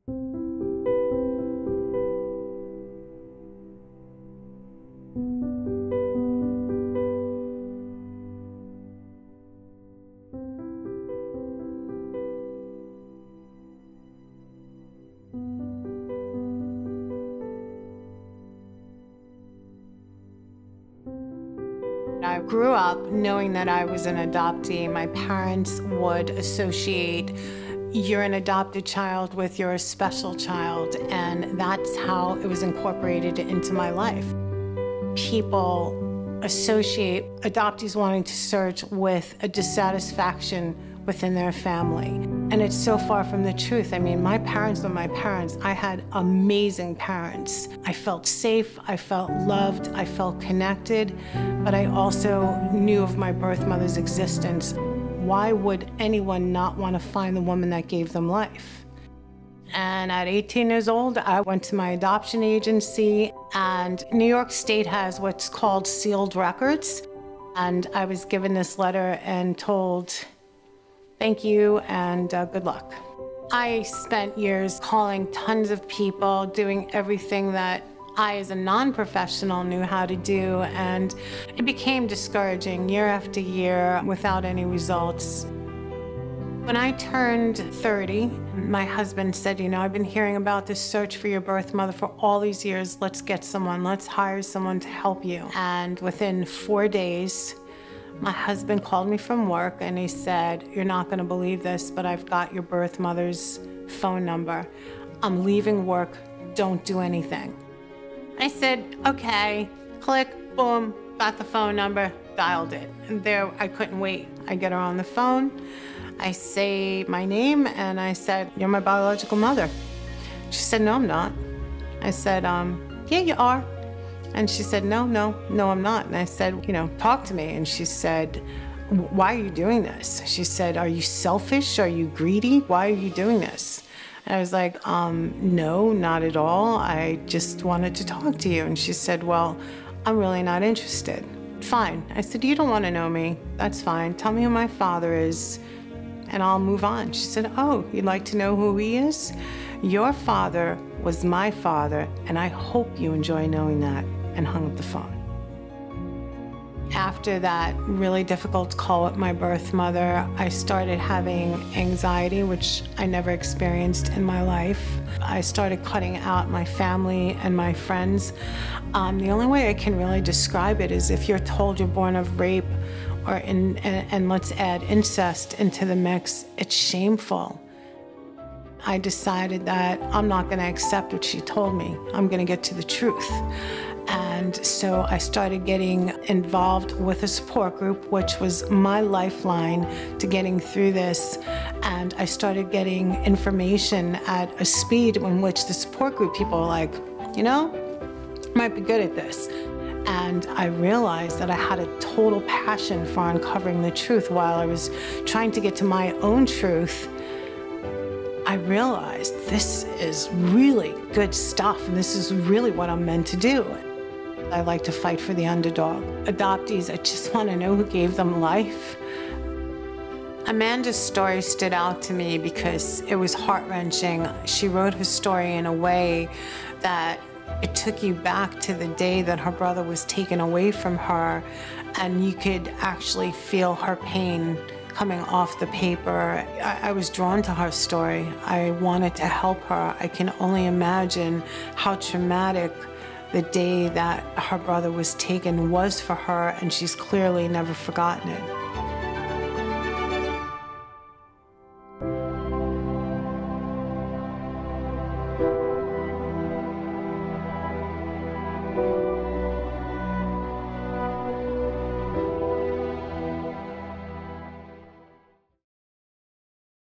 I grew up knowing that I was an adoptee. My parents would associate you're an adopted child with you're a special child, and that's how it was incorporated into my life. People associate adoptees wanting to search with a dissatisfaction within their family. And it's so far from the truth. I mean, my parents were my parents. I had amazing parents. I felt safe, I felt loved, I felt connected, but I also knew of my birth mother's existence. Why would anyone not want to find the woman that gave them life? And at 18 years old, I went to my adoption agency, and New York State has what's called sealed records. And I was given this letter and told, thank you and good luck. I spent years calling tons of people, doing everything that I, as a non-professional, knew how to do, and it became discouraging year after year without any results. When I turned 30, my husband said, you know, I've been hearing about this search for your birth mother for all these years. Let's get someone, let's hire someone to help you. And within 4 days, my husband called me from work and he said, you're not gonna believe this, but I've got your birth mother's phone number. I'm leaving work, don't do anything. I said, okay, click, boom, got the phone number, dialed it. And there, I couldn't wait. I get her on the phone, I say my name, and I said, you're my biological mother. She said, no, I'm not. I said, yeah, you are. And she said, no, I'm not. And I said, you know, talk to me. And she said, why are you doing this? She said, are you selfish? Are you greedy? Why are you doing this? And I was like, no, not at all. I just wanted to talk to you. And she said, well, I'm really not interested. Fine. I said, you don't want to know me. That's fine. Tell me who my father is, and I'll move on. She said, oh, you'd like to know who he is? Your father was my father, and I hope you enjoy knowing that, and hung up the phone. After that really difficult call with my birth mother, I started having anxiety, which I never experienced in my life. I started cutting out my family and my friends. The only way I can really describe it is if you're told you're born of rape, and let's add incest into the mix, it's shameful. I decided that I'm not going to accept what she told me. I'm going to get to the truth. And so I started getting involved with a support group, which was my lifeline to getting through this. And I started getting information at a speed in which the support group people were like, you know, might be good at this. And I realized that I had a total passion for uncovering the truth. While I was trying to get to my own truth, I realized this is really good stuff, and this is really what I'm meant to do. I like to fight for the underdog. Adoptees, I just want to know who gave them life. Amanda's story stood out to me because it was heart-wrenching. She wrote her story in a way that it took you back to the day that her brother was taken away from her, and you could actually feel her pain coming off the paper. I was drawn to her story. I wanted to help her. I can only imagine how traumatic the day that her brother was taken was for her, and she's clearly never forgotten it.